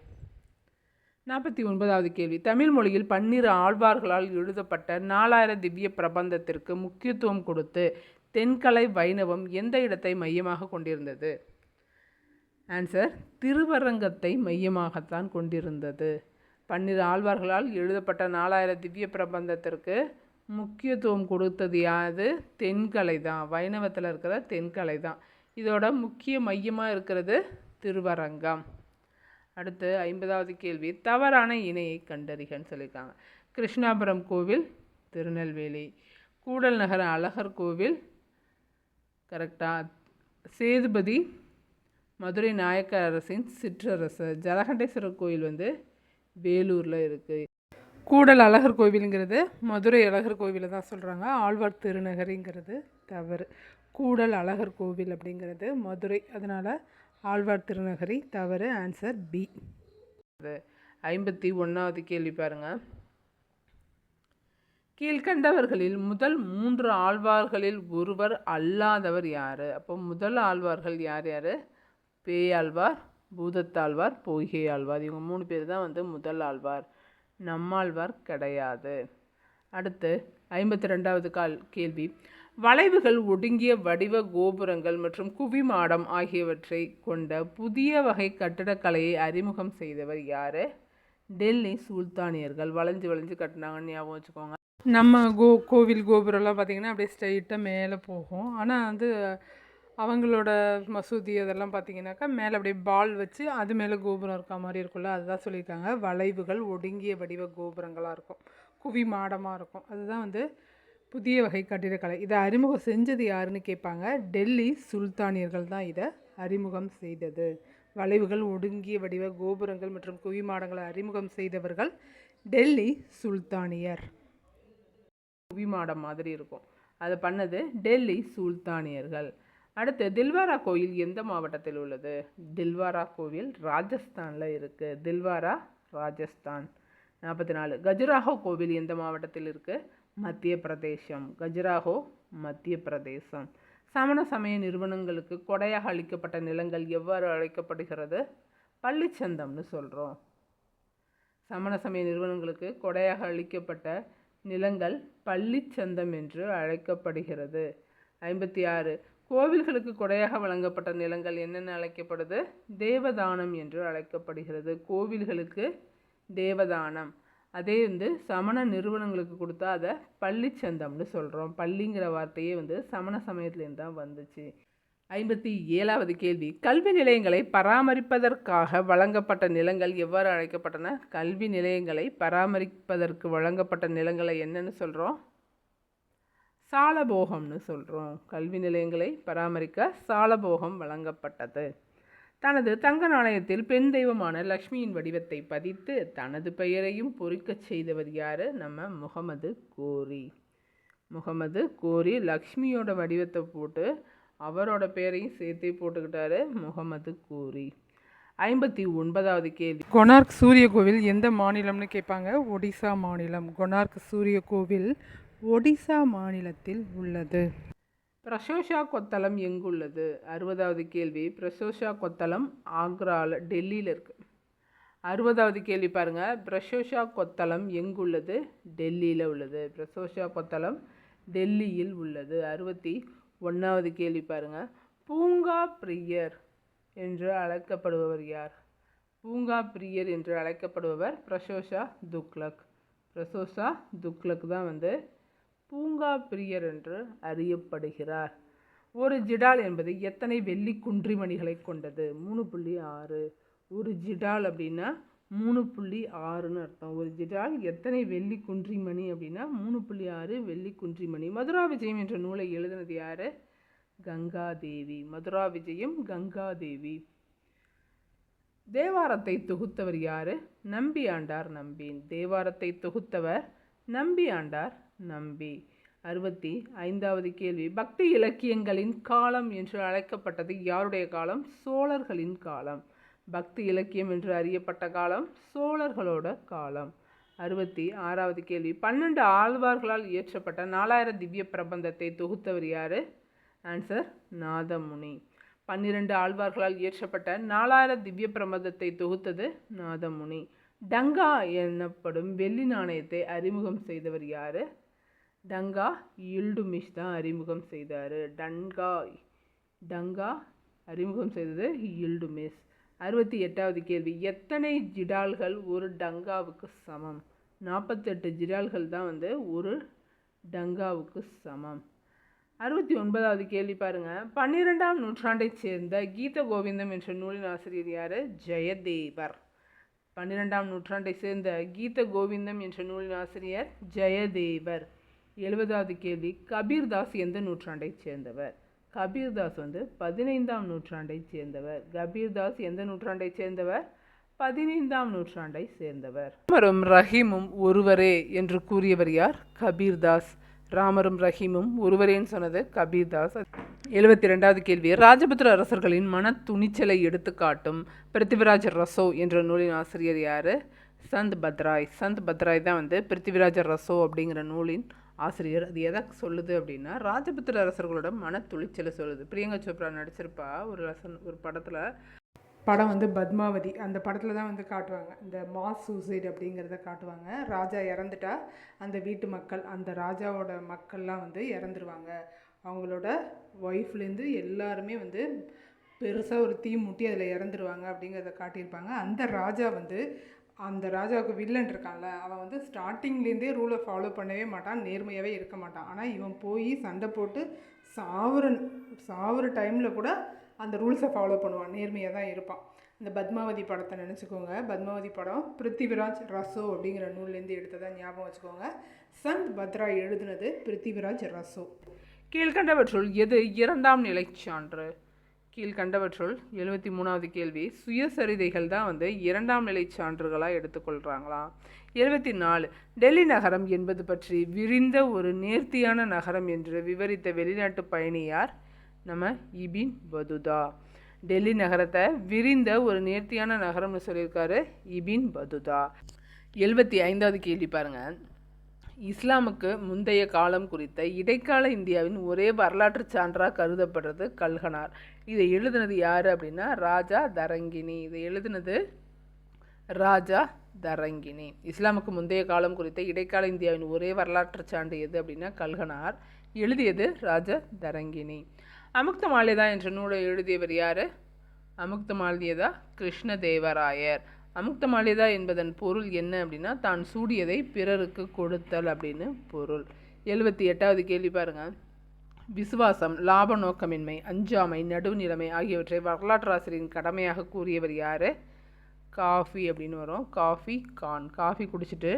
49வது கேள்வி. தமிழ் மொழியில் 12 ஆழ்வார்களால் எழுதப்பட்ட 4000 திவ்ய பிரபந்தத்திற்கு முக்கியத்துவம் கொடுத்து தென்கலை வைணவம் எந்த இடத்தை மையமாக கொண்டிருந்தது? ஆன்சர் திருவரங்கத்தை மையமாகத்தான் கொண்டிருந்தது. 12 ஆழ்வார்களால் எழுதப்பட்ட 4000 திவ்ய பிரபந்தத்திற்கு முக்கியத்துவம் கொடுத்தது யாது? தென்கலை தான். வைணவத்தில் இருக்கிற தென்கலை தான். இதோட முக்கிய மையமாக இருக்கிறது திருவரங்கம். அடுத்து 50வது கேள்வி. தவறான இணையை கண்டறிகன்னு சொல்லியிருக்காங்க. கிருஷ்ணாபுரம் கோவில் திருநெல்வேலி, கூடல் நகர அழகர் கோவில் கரெக்டாக, சேதுபதி மதுரை நாயக்க அரசின் சிற்றரசு, ஜலகண்டேஸ்வரர் கோயில் வந்து வேலூரில் இருக்குது. கூடல் அழகர் கோவிலுங்கிறது மதுரை அழகர் கோவிலை தான் சொல்கிறாங்க. ஆழ்வார் திருநகரிங்கிறது தவறு. கூடல் அழகர் கோவில் அப்படிங்கிறது மதுரை, அதனால் ஆழ்வார் திருநகரி தவறு. Answer B. 51வது கேள்வி பாருங்கள். கீழ்கண்டவர்களில் முதல் 3 ஆழ்வார்களில் ஒருவர் அல்லாதவர் யார்? அப்போ முதல் ஆழ்வார்கள் யார் யார்? பேயாழ்வார், பூதத்தாழ்வார், பொய்கை ஆழ்வார். இவங்க 3 பேர் தான் முதல் ஆழ்வார். நம்மாழ்வார் கிடையாது. அடுத்து 52வது கேள்வி. வளைவுகள், ஒடுங்கிய வடிவ கோபுரங்கள் மற்றும் குவிமாடம் ஆகியவற்றை கொண்ட புதிய வகை கட்டடக்கலையை அறிமுகம் செய்தவர் யார்? டெல்லி சுல்தானியர்கள். வளைஞ்சு வளைஞ்சு கட்டினாங்கன்னு ஞாபகம் வச்சுக்கோங்க. நம்ம கோவில் கோபுரம்லாம் பார்த்திங்கன்னா அப்படியே ஸ்ட்ரைட்டாக மேலே போகும். ஆனால் அவங்களோட மசூதி அதெல்லாம் பார்த்திங்கனாக்கா மேலே அப்படியே பால் வச்சு அது மேலே கோபுரம் இருக்க மாதிரி இருக்கும்ல, அதுதான் சொல்லியிருக்காங்க. வளைவுகள், ஒடுங்கிய வடிவ கோபுரங்களாக இருக்கும், குவி மாடமாக இருக்கும். அதுதான் புதிய வகை கட்டிடக்கலை. இதை அறிமுகம் செஞ்சது யாருன்னு கேட்பாங்க. டெல்லி சுல்தானியர்கள் தான் இதை அறிமுகம் செய்தது. வளைவுகள், ஒடுங்கிய வடிவ கோபுரங்கள் மற்றும் குவி மாடங்களை அறிமுகம் செய்தவர்கள் டெல்லி சுல்தானியர். குவி மாடம் மாதிரி இருக்கும், அதை பண்ணது டெல்லி சுல்தானியர்கள். அடுத்து தில்வாரா கோயில் எந்த மாவட்டத்தில் உள்ளது? தில்வாரா கோவில் ராஜஸ்தானில் இருக்குது. தில்வாரா ராஜஸ்தான். 44. கஜுராஹோ கோவில் எந்த மாவட்டத்தில் இருக்குது? மத்திய பிரதேசம். கஜுராஹோ மத்திய பிரதேசம். சமண சமய நிறுவனங்களுக்கு கொடையாக அளிக்கப்பட்ட நிலங்கள் எவ்வாறு அழைக்கப்படுகிறது? பள்ளிச்சந்தம்னு சொல்கிறோம். சமண சமய நிறுவனங்களுக்கு கொடையாக அளிக்கப்பட்ட நிலங்கள் பள்ளிச்சந்தம் என்று அழைக்கப்படுகிறது. 56. கோவில்களுக்கு கொடையாக வழங்கப்பட்ட நிலங்கள் என்னென்ன அழைக்கப்படுது? தேவதானம் என்று அழைக்கப்படுகிறது. கோவில்களுக்கு தேவதானம். அதே சமண நிறுவனங்களுக்கு கொடுத்தா அதை பள்ளிச்சந்தம்னு சொல்கிறோம். பள்ளிங்கிற வார்த்தையே சமண சமயத்துலேருந்து தான் வந்துச்சு. 57வது கேள்வி. கல்வி நிலையங்களை பராமரிப்பதற்காக வழங்கப்பட்ட நிலங்கள் எவ்வாறு அழைக்கப்பட்டன? கல்வி நிலையங்களை பராமரிப்பதற்கு வழங்கப்பட்ட நிலங்களை என்னன்னு சொல்கிறோம்? சாலபோகம்னு சொல்கிறோம். கல்வி நிலையங்களை பராமரிக்க சாலபோகம் வழங்கப்பட்டது. தனது தங்க நாணயத்தில் பெண் தெய்வமான லக்ஷ்மியின் வடிவத்தை பதித்து தனது பெயரையும் பொறிக்கச் செய்தவர் யார்? நம்ம முகமது கோரி. முகமது கோரி லக்ஷ்மியோட வடிவத்தை போட்டு அவரோட பெயரையும் சேர்த்தே போட்டுக்கிட்டாரு, முகமது கோரி. 59வது கேள்வி. கொனார்க் சூரிய கோவில் எந்த மாநிலம்னு கேட்பாங்க. ஒடிசா மாநிலம். கொனார்க் சூரிய கோவில் ஒடிசா மாநிலத்தில் உள்ளது. பிரசோஷா கொத்தளம் எங்குள்ளது? 60வது கேள்வி. பிரசோஷா கொத்தளம் ஆக்ராவில், டெல்லியில் இருக்குது. 60வது கேள்வி பாருங்கள். பிரசோஷா கொத்தளம் எங்குள்ளது? டெல்லியில் உள்ளது. பிரசோஷா கொத்தளம் டெல்லியில் உள்ளது. 61வது கேள்வி பாருங்கள். பூங்கா பிரியர் என்று அழைக்கப்படுபவர் யார்? பூங்கா பிரியர் என்று அழைக்கப்படுபவர் பிரசோஷா துக்ளக். பிரசோஷா துக்ளக் தான் பூங்கா பிரியர் என்று அறியப்படுகிறார். ஒரு ஜிடால் என்பது எத்தனை வெள்ளி குன்றிமணிகளை கொண்டது? 3.6. ஒரு ஜிடால் அப்படின்னா 3.6ன்னு அர்த்தம். ஒரு ஜிடால் எத்தனை வெள்ளி குன்றிமணி அப்படின்னா 3.6 வெள்ளி குன்றிமணி. மதுரா விஜயம் என்ற நூலை எழுதினது யார்? கங்காதேவி. மதுரா விஜயம் கங்காதேவி. தேவாரத்தை தொகுத்தவர் யார்? நம்பி ஆண்டார் நம்பி. தேவாரத்தை தொகுத்தவர் நம்பி ஆண்டார் நம்பி. 65வது கேள்வி. பக்தி இலக்கியங்களின் காலம் என்று அழைக்கப்பட்டது யாருடைய காலம்? சோழர்களின் காலம். பக்தி இலக்கியம் என்று அறியப்பட்ட காலம் சோழர்களோட காலம். 66வது கேள்வி. 12 ஆழ்வார்களால் இயற்றப்பட்ட 4000 திவ்ய பிரபந்தத்தை தொகுத்தவர் யார்? ஆன்சர் நாதமுனி. 12 ஆழ்வார்களால் இயற்றப்பட்ட 4000 திவ்ய பிரபந்தத்தை தொகுத்தது நாதமுனி. டங்கா எனப்படும் வெள்ளி நாணயத்தை அறிமுகம் செய்தவர் யார்? டங்கா இல்டுமிஷ் தான் அறிமுகம் செய்தார். டங்கா அறிமுகம் செய்தது இல்டுமிஷ். 68வது கேள்வி. எத்தனை ஜிடால்கள் ஒரு டங்காவுக்கு சமம்? 48 ஜிடால்கள் தான் ஒரு டங்காவுக்கு சமம். 69வது கேள்வி பாருங்கள். 12ஆம் நூற்றாண்டைச் சேர்ந்த கீத கோவிந்தம் என்ற நூலின் ஆசிரியர் யார்? ஜெயதேவர். 12ஆம் நூற்றாண்டை சேர்ந்த கீத கோவிந்தம் என்ற நூலின் ஆசிரியர் ஜெயதேவர். 70வது கேள்வி. கபீர்தாஸ் எந்த நூற்றாண்டை சேர்ந்தவர்? கபீர்தாஸ் 15ஆம் நூற்றாண்டை சேர்ந்தவர். கபீர்தாஸ் எந்த நூற்றாண்டை சேர்ந்தவர்? 15ஆம் நூற்றாண்டை சேர்ந்தவர். ராமரும் ரஹீமும் ஒருவரே என்று கூறியவர் யார்? கபீர்தாஸ். ராமரும் ரஹீமும் ஒருவரேன்னு சொன்னது கபீர்தாஸ். 72வது கேள்வி. ராஜபுத்திர அரசர்களின் மன துணிச்சலை எடுத்து காட்டும் பிருத்திவிராஜ் ரசோ என்ற நூலின் ஆசிரியர் யார்? சந்த் பத்ராய் தான் வந்து பிருத்திவிராஜ ரசோ அப்படிங்கிற நூலின் ஆசிரியர். அது எதை சொல்லுது அப்படின்னா ராஜபுத்திர அரசர்களோட மன துளிச்சலை சொல்லுது. பிரியங்கா சோப்ரா நடிச்சிருப்பா ஒரு படம் வந்து பத்மாவதி. அந்த படத்தில் தான் வந்து காட்டுவாங்க இந்த மாஸ் சூசைட் அப்படிங்கிறத காட்டுவாங்க. ராஜா இறந்துட்டா அந்த வீட்டு மக்கள், அந்த ராஜாவோட மக்கள்லாம் வந்து இறந்துருவாங்க. அவங்களோட ஒய்ஃப்லேருந்து எல்லாருமே வந்து பெருசாக ஒரு தீ மூட்டி அதில் இறந்துருவாங்க அப்படிங்கிறத காட்டியிருப்பாங்க. அந்த ராஜாவுக்கு வில்லன் இருக்கான்ல, அவன் வந்து ஸ்டார்டிங்லேருந்தே ரூலை ஃபாலோ பண்ணவே மாட்டான், நேர்மையாகவே இருக்க மாட்டான். ஆனால் இவன் போய் சண்டை போட்டு சாவுற டைமில் கூட அந்த ரூல்ஸை ஃபாலோ பண்ணுவான், நேர்மையாக தான் இருப்பான். இந்த பத்மாவதி படத்தை நினச்சிக்கோங்க. பத்மாவதி படம் பிருத்திவிராஜ் ரசோ அப்படிங்கிற நூல்லேருந்து எடுத்ததை ஞாபகம் வச்சுக்கோங்க. சந்த் பத்ரா எழுதுனது பிருத்திவிராஜ் ரசோ. கீழ்கண்டவற்றுள் எது இரண்டாம் நிலை சான்று? கீழ்கண்டவற்றுள் 73வது கேள்வி, சுயசரிதைகள் தான் வந்து இரண்டாம் நிலை சான்றுகளாக எடுத்துக்கொள்கிறாங்களாம். 74 டெல்லி நகரம் என்பது பற்றி விரிந்த ஒரு நேர்த்தியான நகரம் என்று விவரித்த வெளிநாட்டு பயணி யார்? நம்ம இபின் பதுதா. டெல்லி நகரத்தை விரிந்த ஒரு நேர்த்தியான நகரம்னு சொல்லியிருக்காரு இபின் பதுதா. 75வது கேள்வி பாருங்கள். இஸ்லாமுக்கு முந்தைய காலம் குறித்த இடைக்கால இந்தியாவின் ஒரே வரலாற்று சான்றாக கருதப்படுறது கல்கனார். இதை எழுதுனது யார் அப்படின்னா ராஜா தரங்கினி. இஸ்லாமுக்கு முந்தைய காலம் குறித்த இடைக்கால இந்தியாவின் ஒரே வரலாற்று சான்று எது அப்படின்னா கல்கனார். எழுதியது ராஜா தரங்கினி. அமுக்த மால்யதா என்ற நூலை எழுதியவர் யார்? அமுக்த மால்யதா கிருஷ்ணதேவராயர். அமுக்த மால்யதா என்பதன் பொருள் என்ன அப்படின்னா தான் சூடியதை பிறருக்கு கொடுத்தல் அப்படின்னு பொருள். 78வது கேள்வி பாருங்கள். விசுவாசம், லாப நோக்கமின்மை, அஞ்சாமை, நடுவுநிலைமை ஆகியவற்றை வரலாற்றாசிரியரின் கடமையாக கூறியவர் யார்? காஃபி அப்படின்னு வரும். காஃபி கான். காஃபி குடிச்சிட்டு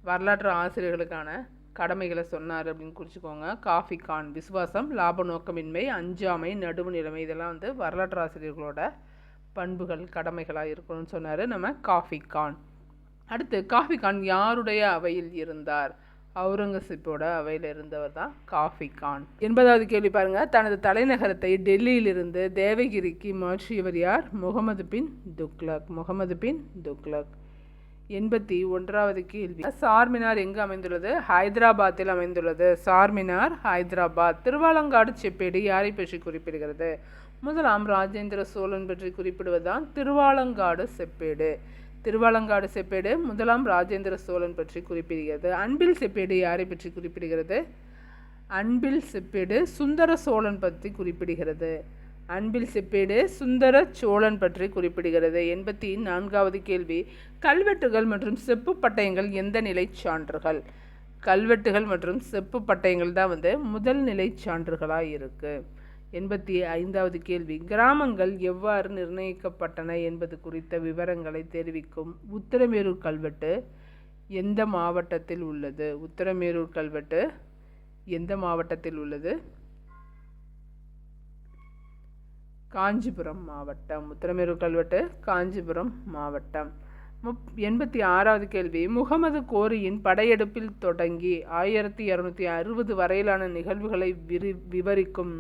வரலாற்று ஆசிரியர்களுக்கான கடமைகளை சொன்னார் அப்படின்னு குறிச்சிக்கோங்க. காஃபி கான். விசுவாசம், லாப நோக்கமின்மை, அஞ்சாமை, நடுவுநிலைமை இதெல்லாம் வந்து வரலாற்று ஆசிரியர்களோட பண்புகள், கடமைகளாக இருக்கணும்னு சொன்னார் நம்ம காஃபி கான். அடுத்து காஃபி கான் யாருடைய அவையில் இருந்தார்? அவுரங்கசீப்போட அவையில் இருந்தவர் தான் காஃபி கான். 80வது கேள்வி பாருங்கள். தனது தலைநகரத்தை டெல்லியிலிருந்து தேவகிரிக்கு மாற்றியவர் யார்? முகமது பின் துக்ளக். 81வது கேள்வி. சார்மினார் எங்கு அமைந்துள்ளது? ஹைதராபாத்தில் அமைந்துள்ளது. சார்மினார் ஹைதராபாத். திருவாலங்காடு செப்பேடு யாரை பற்றி குறிப்பிடுகிறது? முதலாம் ராஜேந்திர சோழன் பற்றி குறிப்பிடுவதுதான் திருவாலங்காடு செப்பேடு முதலாம் ராஜேந்திர சோழன் பற்றி குறிப்பிடுகிறது. அன்பில் செப்பேடு யாரை பற்றி குறிப்பிடுகிறது? அன்பில் செப்பேடு சுந்தர சோழன் பற்றி குறிப்பிடுகிறது. சுந்தர சோழன் பற்றி குறிப்பிடுகிறது. 84வது கேள்வி. கல்வெட்டுகள் மற்றும் செப்பு பட்டயங்கள் எந்த நிலை சான்றுகள்? கல்வெட்டுகள் மற்றும் செப்பு பட்டயங்கள் தான் வந்து முதல் நிலை சான்றுகளாக இருக்குது. 85வது கேள்வி. கிராமங்கள் எவ்வாறு நிர்ணயிக்கப்பட்டன என்பது குறித்த விவரங்களை தெரிவிக்கும் உத்திரமேரூர் கல்வெட்டு எந்த மாவட்டத்தில் உள்ளது? உத்திரமேரூர் கல்வெட்டு எந்த மாவட்டத்தில் உள்ளது? காஞ்சிபுரம் மாவட்டம். உத்திரமேரூர் கல்வெட்டு காஞ்சிபுரம் மாவட்டம். 86வது கேள்வி. முகமது கோரியின் படையெடுப்பில் தொடங்கி 1260 வரையிலான நிகழ்வுகளை விவரிக்கும்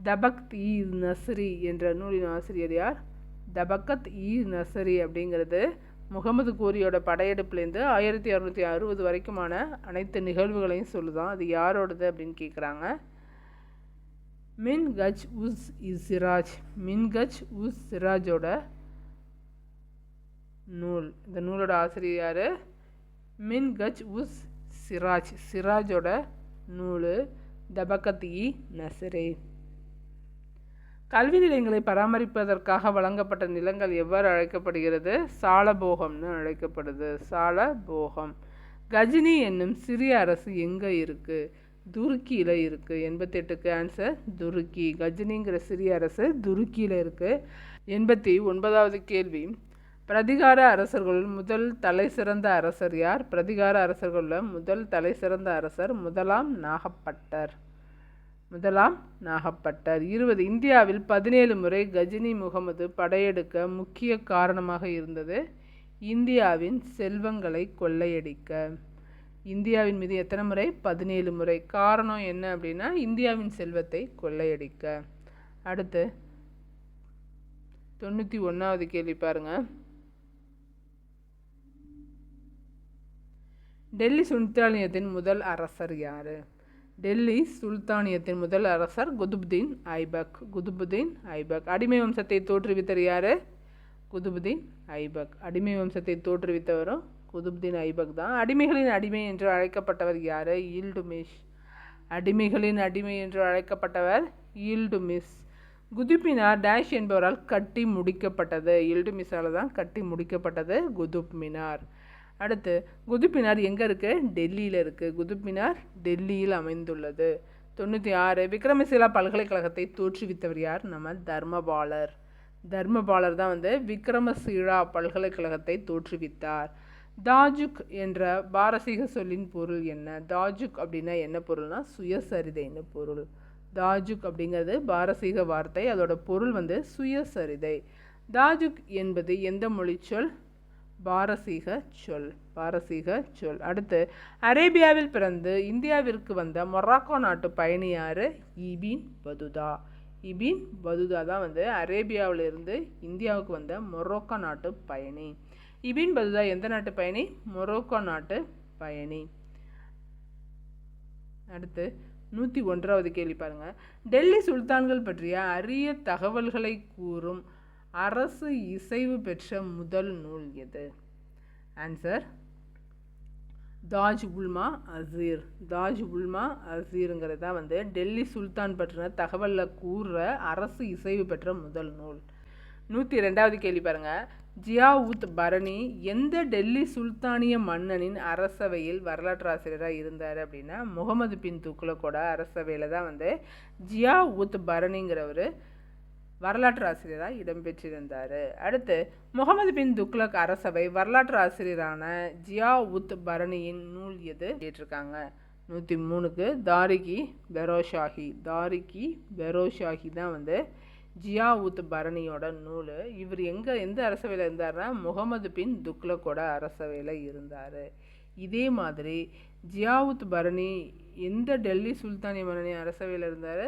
தபக்த்-இ-நஸ்ரி என்ற நூலின் ஆசிரியர் யார்? தபக்த்-இ-நஸ்ரி அப்படிங்கிறது முகமது கோரியோட படையெடுப்புலேருந்து 1660 வரைக்குமான அனைத்து நிகழ்வுகளையும் சொல்லுதான். அது யாரோடது அப்படின்னு கேட்குறாங்க. மின்ஹஜ் உஸ் சிராஜோட நூல். இந்த நூலோட ஆசிரியர் யார்? மின்ஹஜ் உஸ் சிராஜோட நூல் தபக்த்-இ-நஸ்ரி. கல்வி நிலையங்களை பராமரிப்பதற்காக வழங்கப்பட்ட நிலங்கள் எவ்வாறு அழைக்கப்படுகிறது? சாலபோகம்னு அழைக்கப்படுது. சாலபோகம். கஜினி என்னும் சிறிய அரசு எங்கே இருக்குது? துருக்கியில் இருக்குது. 88க்கு ஆன்சர் துருக்கி. கஜினிங்கிற சிறிய அரசு துருக்கியில் இருக்குது. 89வது கேள்வி. பிரதிகார அரசர்களுள் முதல் தலை சிறந்த அரசர் யார்? பிரதிகார அரசர்களுள்ள முதல் தலை சிறந்த அரசர் முதலாம் நாகப்பட்டர். 20 இந்தியாவில் 17 முறை கஜினி முகமது படையெடுக்க முக்கிய காரணமாக இருந்தது இந்தியாவின் செல்வங்களை கொள்ளையடிக்க. இந்தியாவின் மீது எத்தனை முறை? 17 முறை. காரணம் என்ன அப்படின்னா இந்தியாவின் செல்வத்தை கொள்ளையடிக்க. அடுத்து 91வது கேள்வி பாருங்கள். டெல்லி சுல்தானியத்தின் முதல் அரசர் யார்? டெல்லி சுல்தானியத்தின் முதல் அரசர் குதுபுதீன் ஐபக். குதுபுதீன் ஐபக். அடிமை வம்சத்தை தோற்றுவித்தவர் யார்? குதுபுதீன் ஐபக். அடிமை வம்சத்தை தோற்றுவித்தவரும் குதுபுதீன் ஐபக் தான். அடிமைகளின் அடிமை என்று அழைக்கப்பட்டவர் யார்? இல்டுமிஷ். அடிமைகளின் அடிமை என்று அழைக்கப்பட்டவர் இல்டுமிஷ். குதுப் மினார் டேஷ் என்பவரால் கட்டி முடிக்கப்பட்டது. இல்டுமிஷால் தான் கட்டி முடிக்கப்பட்டது குதுப் மினார். அடுத்து குதுப் மினார் எங்கே இருக்குது? டெல்லியில் இருக்குது. குதுப் மினார் டெல்லியில் அமைந்துள்ளது. 96 விக்ரமசீலா பல்கலைக்கழகத்தை தோற்றுவித்தவர் யார்? நம்ம தர்மபாலர். தர்மபாலர் தான் விக்ரமசீலா பல்கலைக்கழகத்தை தோற்றுவித்தார். தாஜுக் என்ற பாரசீக சொல்லின் பொருள் என்ன? தாஜுக் அப்படின்னா என்ன பொருள்னா சுயசரிதைன்னு பொருள். தாஜுக் அப்படிங்கிறது பாரசீக வார்த்தை. அதோட பொருள் சுயசரிதை. தாஜுக் என்பது எந்த மொழி சொல்? பாரசீக சொல். பாரசீக சொல். அடுத்து அரேபியாவில் பிறந்து இந்தியாவிற்கு வந்த மொராக்கோ நாட்டு பயணி யார்? Ibn Battuta. இபின் பதுதா தான் அரேபியாவிலிருந்து இந்தியாவுக்கு வந்த மொரோக்கோ நாட்டு பயணி. இபின் பதுதா எந்த நாட்டு பயணி? மொரோக்கோ நாட்டு பயணி. அடுத்து 101வது கேள்வி பாருங்க. டெல்லி சுல்தான்கள் பற்றிய அரிய தகவல்களை கூறும் அரசு இசைவு பெற்ற முதல் நூல் எது? ஆன்சர் தாஜ் உல்மா அசீர். தாஜ் உல்மா அசீருங்கிறது தான் டெல்லி சுல்தான் பற்றின தகவலில் கூறுற அரசு இசைவு பெற்ற முதல் நூல். 102வது கேள்வி பாருங்க. ஜியா உத் பரணி எந்த டெல்லி சுல்தானிய மன்னனின் அரசவையில் வரலாற்று ஆசிரியராக இருந்தார் அப்படின்னா முகமது பின் துக்ளக்கோட அரசவையில் தான் ஜியா உத் பரணிங்கிறவர் வரலாற்று ஆசிரியராக இடம்பெற்றிருந்தார். அடுத்து முகமது பின் துக்ளக் அரசவை வரலாற்று ஆசிரியரான ஜியா உத் பரணியின் நூல் எது கேட்டிருக்காங்க. 103க்கு தாரிகி பெரோஷாஹி. தாரிகி பெரோஷாஹி தான் ஜியா உத் பரணியோட நூல். இவர் எந்த அரசவையில் இருந்தார்னா முகமது பின் துக்ளக்கோட அரசவையில் இருந்தார். இதே மாதிரி ஜியா உத் பரணி எந்த டெல்லி சுல்தானிய மன்னனின் அரசவையில் இருந்தார்?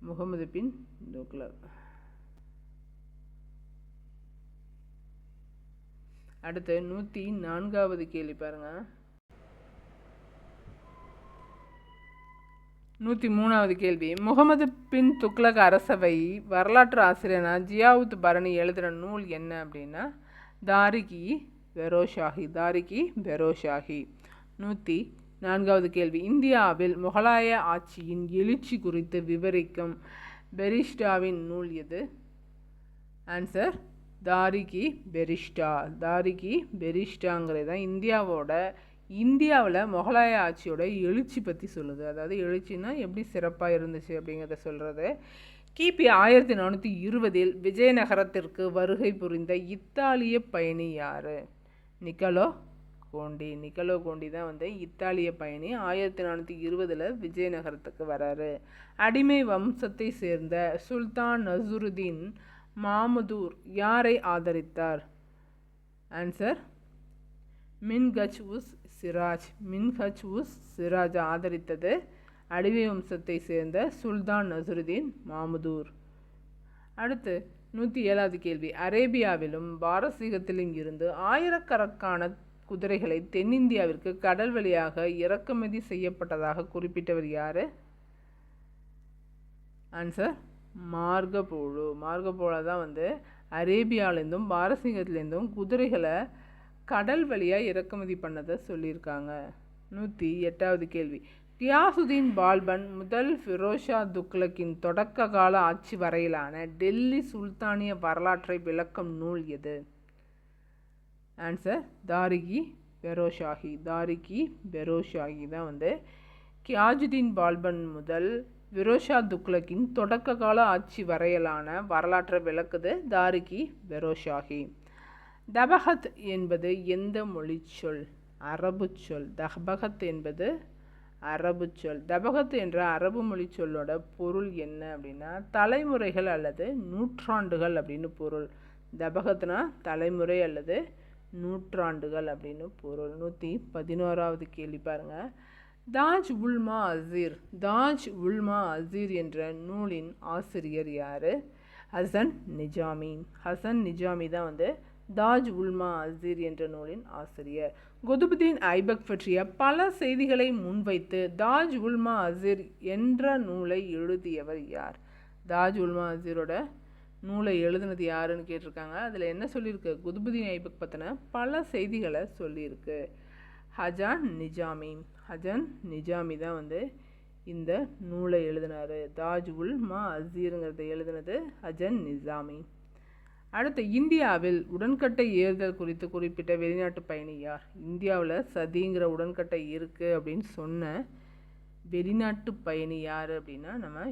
முகமது பின் துக்ளக். அடுத்து 104வது கேள்வி பாருங்க. 103வது கேள்வி. முகமது பின் துக்ளக் அரசவை வரலாற்று ஆசிரியனா ஜியா உத் பரணி எழுதின நூல் என்ன அப்படின்னா தாரிகி பெரோஷாஹி. தாரிகி பெரோஷாஹி. 104வது கேள்வி. இந்தியாவில் முகலாய ஆட்சியின் எழுச்சி குறித்து விவரிக்கும் பெரிஸ்டாவின் நூல் எது? ஆன்சர் தாரிகி பெரிஸ்டா. தாரிகி பெரிஸ்டாங்கிறது தான் இந்தியாவில் முகலாய ஆட்சியோட எழுச்சி பற்றி சொல்லுது. அதாவது எழுச்சின்னா எப்படி சிறப்பாக இருந்துச்சு அப்படிங்கிறத சொல்கிறது. கிபி 1420 விஜயநகரத்திற்கு வருகை புரிந்த இத்தாலிய பயணி யார்? நிக்கலோ கோண்டி. நிக்கலோ கோண்டி தான் இத்தாலிய பயணி. 1420 விஜயநகரத்துக்கு வராரு. அடிமை வம்சத்தை சேர்ந்த சுல்தான் நசுருதீன் மாமுதூர் யாரை ஆதரித்தார்? ஆன்சர் மின்ஹஜ் உஸ் சிராஜ். மின்ஹஜ் உஸ் சிராஜ் ஆதரித்தது அடிமை வம்சத்தை சேர்ந்த சுல்தான் நசுருதீன் மாமுதூர். அடுத்து 107வது கேள்வி. அரேபியாவிலும் பாரசீகத்திலும் இருந்து ஆயிரக்கணக்கான குதிரைகளை தென்னிந்தியாவிற்கு கடல் வழியாக இறக்குமதி செய்யப்பட்டதாக குறிப்பிட்டவர் யார்? ஆன்சர் மார்கபோலோ. மார்கபோலோ தான் அரேபியாவிலேருந்தும் பாரசீகத்திலேருந்தும் குதிரைகளை கடல் வழியாக இறக்குமதி பண்ணதை சொல்லியிருக்காங்க. 108வது கேள்வி. கியாசுதீன் பால்பன் முதல் ஃபிரோஷா துக்ளக்கின் தொடக்க கால ஆட்சி வரையிலான டெல்லி சுல்தானிய வரலாற்றை விளக்கும் நூல் எது? ஆன்சர் தாரிகி பெரோஷாஹி. தாரிகி பெரோஷாஹி தான் கியாசுதீன் பால்பன் முதல் ஃபிரோஷா துக்ளக்கின் தொடக்க கால ஆட்சி வரையிலான வரலாற்றை விளக்குது தாரிகி பெரோஷாஹி. தபகத் என்பது எந்த மொழி சொல்? அரபு சொல். தபகத் என்பது அரபு சொல். தபகத் என்ற அரபு மொழி சொல்லோட பொருள் என்ன அப்படின்னா தலைமுறைகள் அல்லது நூற்றாண்டுகள் அப்படின்னு பொருள். தபகத்னா தலைமுறை அல்லது நூற்றாண்டுகள் அப்படின்னு பொருள். 111வது கேள்வி பாருங்க. தாஜ் உல்மா அசீர். தாஜ் உல்மா அசீர் என்ற நூலின் ஆசிரியர் யார்? ஹசன் நிஜாமி. ஹசன் நிஜாமி தான் தாஜ் உல்மா அசீர் என்ற நூலின் ஆசிரியர். குதுபுதீன் ஐபக் பற்றிய பல செய்திகளை முன்வைத்து தாஜ் உல்மா அசீர் என்ற நூலை எழுதியவர் யார்? தாஜ் உல்மா அசீரோட நூலை எழுதுனது யாருன்னு கேட்டிருக்காங்க. அதில் என்ன சொல்லியிருக்கு? குதுபுதீன் ஐபக் பற்றின பல செய்திகளை சொல்லியிருக்கு. ஹஜான் நிஜாமி. ஹஜன் நிஜாமி தான் வந்து இந்த நூலை எழுதினார். தாஜ் உல்மா அசீருங்கிறத எழுதினது ஹஜன் நிஜாமி. அடுத்து, இந்தியாவில் உடன்கட்டை ஏறுதல் குறித்து குறிப்பிட்ட வெளிநாட்டு பயணி யார்? இந்தியாவில் சதிங்கிற உடன்கட்டை இருக்குது அப்படின்னு சொன்ன வெளிநாட்டு பயணி யார் அப்படின்னா நம்ம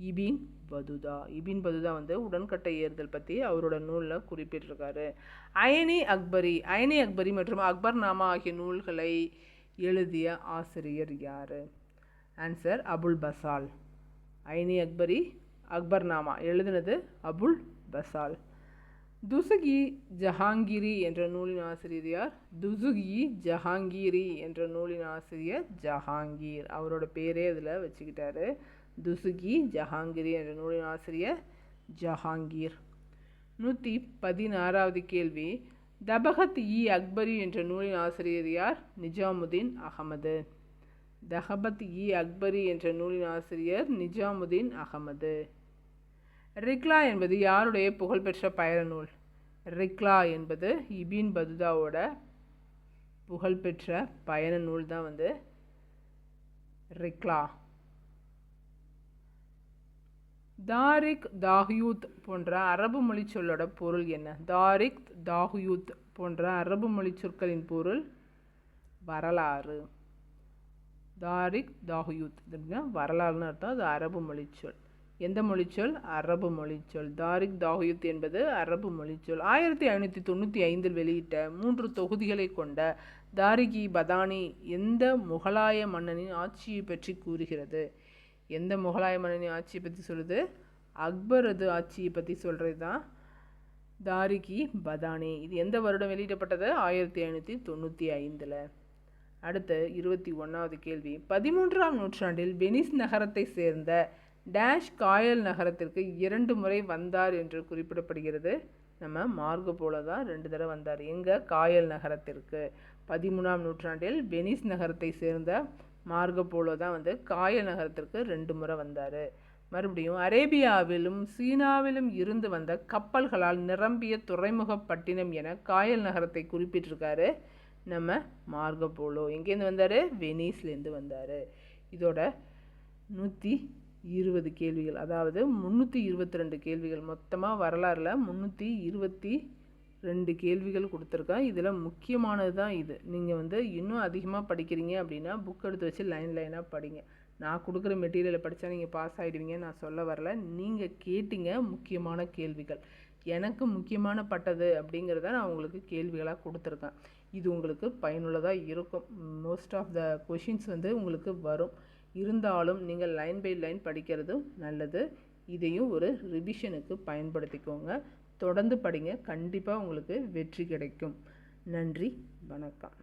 இபின் பதுதா. இபின் பதுதா வந்து உடன்கட்டை ஏறுதல் பற்றி அவரோட நூலில் குறிப்பிட்டிருக்காரு. அயனி அக்பரி. அயனி அக்பரி மற்றும் அக்பர் நாமா ஆகிய நூல்களை எழுதிய ஆசிரியர் யார்? ஆன்சர் அபுல் பசால். அயனி அக்பரி, அக்பர் நாமா எழுதினது அபுல் பசால். துசுகி ஜஹாங்கீரி என்ற நூலின் ஆசிரியர் யார்? துசுகி ஜஹாங்கீரி என்ற நூலின் ஆசிரியர் ஜஹாங்கீர். அவரோட பேரே அதில் வச்சுக்கிட்டாரு. துசுகி ஜஹாங்கீரி என்ற நூலின் ஆசிரியர் ஜஹாங்கீர். 116வது கேள்வி. தபகத் இ அக்பரி என்ற நூலின் ஆசிரியர் யார்? நிஜாமுதீன் அகமது. தஹபத் இ அக்பரி என்ற நூலின் ஆசிரியர் நிஜாமுதீன் அகமது. ரிக்லா என்பது யாருடைய புகழ்பெற்ற பயண நூல்? ரிக்லா என்பது இபின் பதுதாவோட புகழ்பெற்ற பயண நூல் தான் வந்து ரிக்லா. தாரிக் தாஹ்யூத் போன்ற அரபு மொழி சொல்லோட பொருள் என்ன? தாரிக் தாஹ்யூத் போன்ற அரபு மொழி சொற்களின் பொருள் வரலாறு. தாரிக் தாஹ்யூத் வரலாறுன்னு அர்த்தம். அது அரபு மொழிச்சொல். எந்த மொழிச்சொல்? அரபு மொழிச்சொல். தாரிக் தாஹ்யூத் என்பது அரபு மொழிச்சொல். 1595 வெளியிட்ட 3 தொகுதிகளை கொண்ட தாரிக் இ பதானி எந்த முகலாய மன்னனின் ஆட்சியை பற்றி கூறுகிறது? எந்த முகலாய மன்னனின் ஆட்சியை பற்றி சொல்லுது? அக்பரது ஆட்சியை பற்றி சொல்கிறது தான் தாரிக் இ பதானி. இது எந்த வருடம் வெளியிடப்பட்டது? 1595. அடுத்து 21வது கேள்வி. 13ஆம் நூற்றாண்டில் வெனிஸ் நகரத்தை சேர்ந்த டேஷ் காயல் நகரத்திற்கு 2 முறை வந்தார் என்று குறிப்பிடப்படுகிறது. நம்ம மார்கோ போலோ தான் 2 தடவை வந்தார். எங்கே? காயல் நகரத்திற்கு. 13ஆம் நூற்றாண்டில் வெனிஸ் நகரத்தை சேர்ந்த மார்கோ போலோ தான் வந்து காயல் நகரத்திற்கு 2 முறை வந்தார். மறுபடியும் அரேபியாவிலும் சீனாவிலும் இருந்து வந்த கப்பல்களால் நிரம்பிய துறைமுகப்பட்டினம் என காயல் நகரத்தை குறிப்பிட்டிருக்காரு நம்ம மார்கோ போலோ. எங்கேருந்து வந்தார்? வெனிஸ்லேருந்து வந்தார். இதோட 120 கேள்விகள், அதாவது 322 கேள்விகள். மொத்தமாக வரலாறில் 322 கேள்விகள் கொடுத்துருக்கேன். இதில் முக்கியமானது தான் இது. நீங்கள் வந்து இன்னும் அதிகமாக படிக்கிறீங்க அப்படின்னா புக் எடுத்து வச்சு லைனாக படிங்க. நான் கொடுக்குற மெட்டீரியலை படித்தா நீங்கள் பாஸ் ஆகிடுவீங்க நான் சொல்ல வரல. நீங்கள் கேட்டிங்க முக்கியமான கேள்விகள். எனக்கு முக்கியமான பட்டது அப்படிங்கிறத நான் உங்களுக்கு கேள்விகளாக கொடுத்துருக்கேன். இது உங்களுக்கு பயனுள்ளதாக இருக்கும். மோஸ்ட் ஆஃப் த கொஷின்ஸ் வந்து உங்களுக்கு வரும். இருந்தாலும் நீங்கள் லைன் பை லைன் படிக்கிறது நல்லது. இதையும் ஒரு ரிவிஷனுக்கு பயன்படுத்திக்கோங்க. தொடர்ந்து படிங்க. கண்டிப்பாக உங்களுக்கு வெற்றி கிடைக்கும். நன்றி, வணக்கம்.